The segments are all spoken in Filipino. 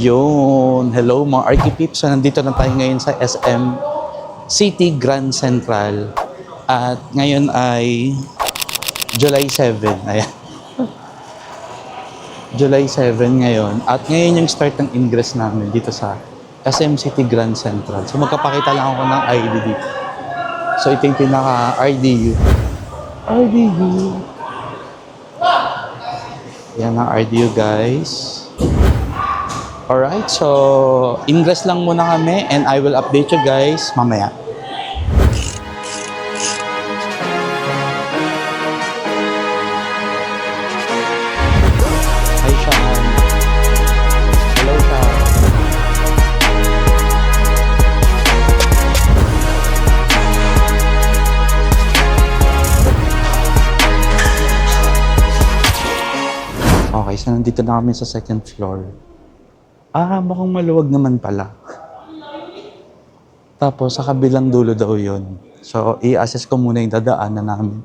Yun. Hello mga Archipeeps. So, nandito na tayo ngayon sa SM City Grand Central. At ngayon ay July 7. Ayan. July 7 ngayon. At ngayon yung start ng ingress namin dito sa SM City Grand Central. So magkapakita lang ako ng ID dito. So ito yung pinaka-RDU. RDU. Yan ang RDU guys. Alright, so ingress lang muna kami and I will update you guys mamaya. Hi Sean. Hello Sean. Okay, so nandito na kami sa second floor. Mukhang maluwag naman pala. Tapos, sa kabilang dulo daw yun. So, i-assess ko muna yung dadaanan namin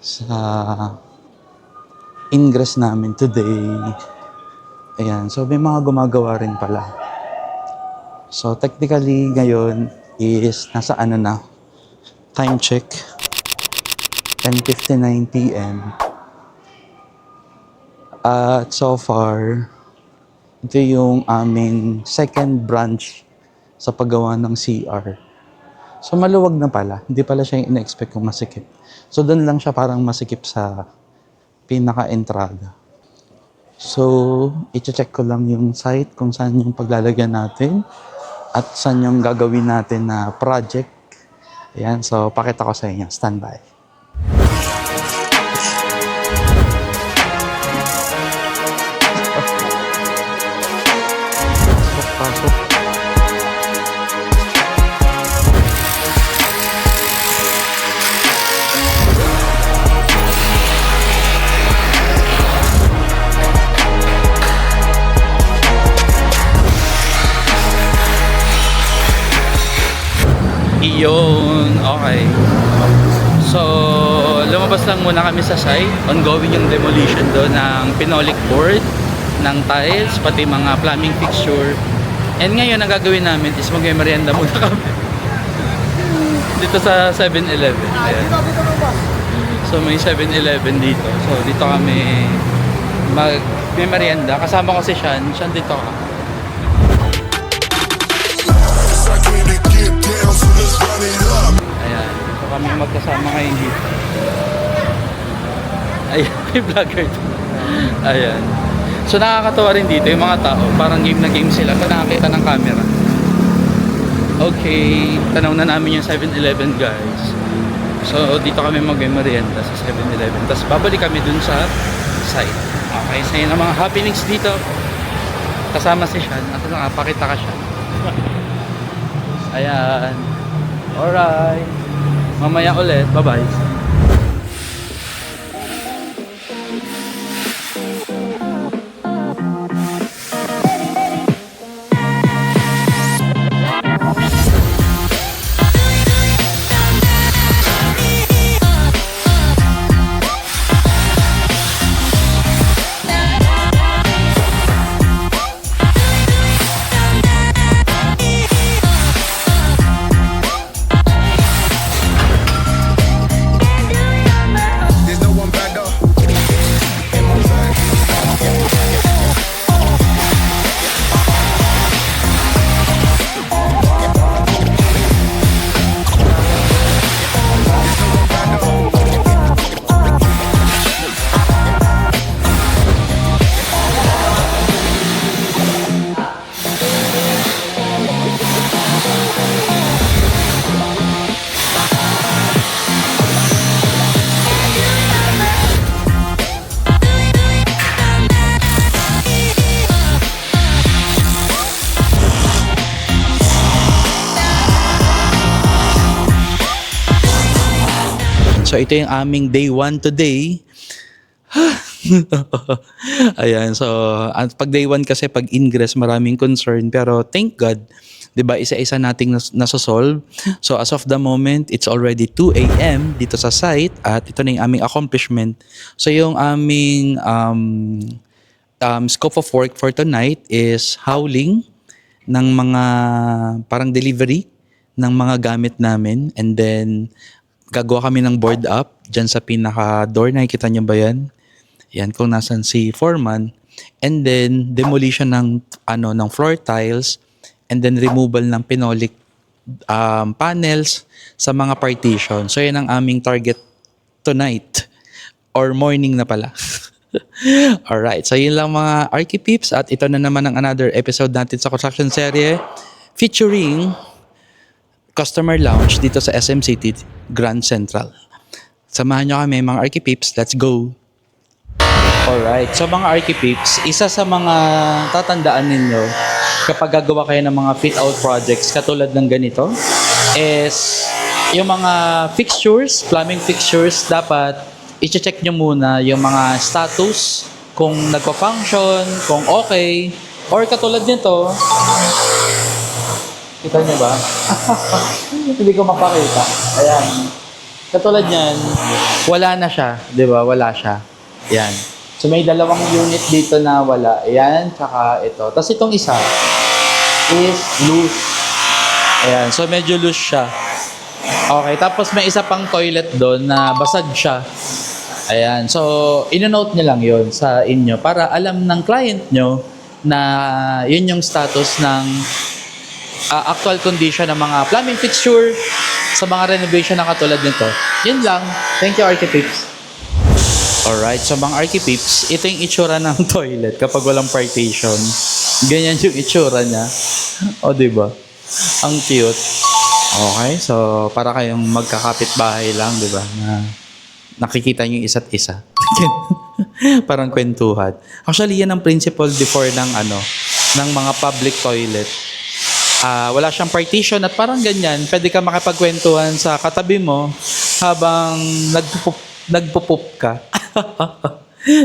sa ingress namin today. Ayan. So, may mga gumagawa rin pala. So, technically, ngayon is nasa ano na, time check. 10:59 p.m. At so far, ito yung aming second branch sa paggawa ng CR. So maluwag na pala. Hindi pala siya yung ina-expect kong masikip. So doon lang siya parang masikip sa pinaka-entrada. So, i-check ko lang yung site kung saan yung paglalagyan natin at saan yung gagawin natin na project. Ayan, so pakita ko sa inyo. Standby. Pasok. Iyon, okay. So, lumabas lang muna kami sa site. Ongoing yung demolition doon ng phenolic board, ng tiles, pati mga plumbing fixture. And ngayon, ang gagawin namin is mag-merienda muna kami. Dito sa 7-Eleven. Ayan. So, may 7-Eleven dito. So, dito kami mag-merienda. Kasama ko si Sean. Sean, dito ka. Ayan. So, kami magkasama ngayon dito. Ayan, may vlogger dito. Ayan. So nakakatawa rin dito yung mga tao, parang game na game sila sa nakakita ng camera. Okay, tanaw na namin yung 7-Eleven guys. So dito kami mag-merienda sa 7-Eleven. Tapos babalik kami dun sa site. Okay, so yun ang mga happenings dito. Kasama si Sean. At nakapakita ka siya. Ayan. Alright. Mamaya ulit. Bye-bye. So ito yung aming day 1 today. Ayan, so pag day 1 kasi pag ingress maraming concern pero thank God 'di ba, isa-isa nating nasosolve. So as of the moment, it's already 2 AM dito sa site at ito na yung aming accomplishment. So yung aming scope of work for tonight is hauling ng mga parang delivery ng mga gamit namin, and then gagawa kami ng board up dyan sa pinaka door. Nakikita nyo ba yan? Yan kung nasan si foreman. And then demolition ng ng floor tiles, and then removal ng pinolik panels sa mga partition. So yan ang aming target tonight, or morning na pala. Alright, so yun lang mga Archipeeps, at ito na naman ang another episode natin sa construction serye featuring customer lounge dito sa SM City Grand Central. Samahan nyo kami mga Archipeeps, let's go! Alright, so mga Archipeeps, isa sa mga tatandaan ninyo kapag gagawa kayo ng mga fit-out projects katulad ng ganito is yung mga fixtures, plumbing fixtures, dapat i-check nyo muna yung mga status, kung nagpa-function, kung okay, or katulad nito, kita nyo ba? Hindi ko mapakita. Ayan. Katulad niyan, wala na siya, di ba? Wala siya. Ayan. So may dalawang unit dito na wala. Ayan, tsaka ito. Tapos itong isa is loose. Ayan, so medyo loose siya. Okay, tapos may isa pang toilet doon na basag siya. Ayan, so ino-note nyo lang yon sa inyo para alam ng client nyo na yun yung status ng actual condition ng mga plumbing fixture sa mga renovation na katulad nito. Yun lang. Thank you, Archipeeps. Alright, so mga Archipeeps, ito yung itsura ng toilet kapag walang partition. Ganyan yung itsura niya. O, diba? Ang cute. Okay, so para kayong magkakapit bahay lang, diba? Na nakikita nyo yung isa't isa. Parang kwentuhan. Actually, yan ang principle before ng mga public toilet. Wala siyang partition at parang ganyan, pwede ka makipagkwentuhan sa katabi mo habang nagpupup ka.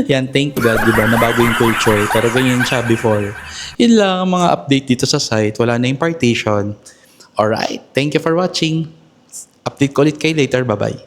Yan, thank God, diba? Nabago yung culture. Pero ganyan siya before. Yun lang ang mga update dito sa site. Wala na yung partition. Alright, thank you for watching. Update ko ulit kayo later. Bye-bye.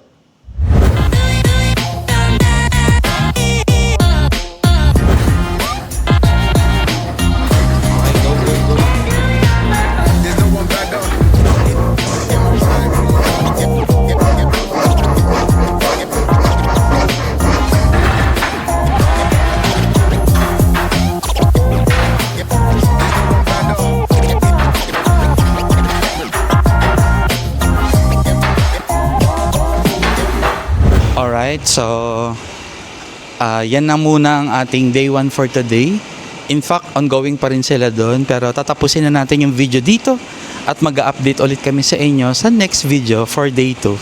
Alright, so yan na muna ang ating day 1 for today. In fact, ongoing pa rin sila doon, pero tatapusin na natin yung video dito at mag-update ulit kami sa inyo sa next video for day 2.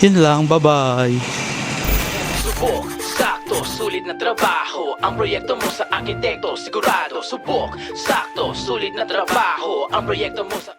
Yun lang, bye-bye! Subok, sakto, sulit na trabaho. Ang proyekto mo sa arkitekto, sigurado. Subok, sakto, sulit na trabaho. Ang proyekto mo sa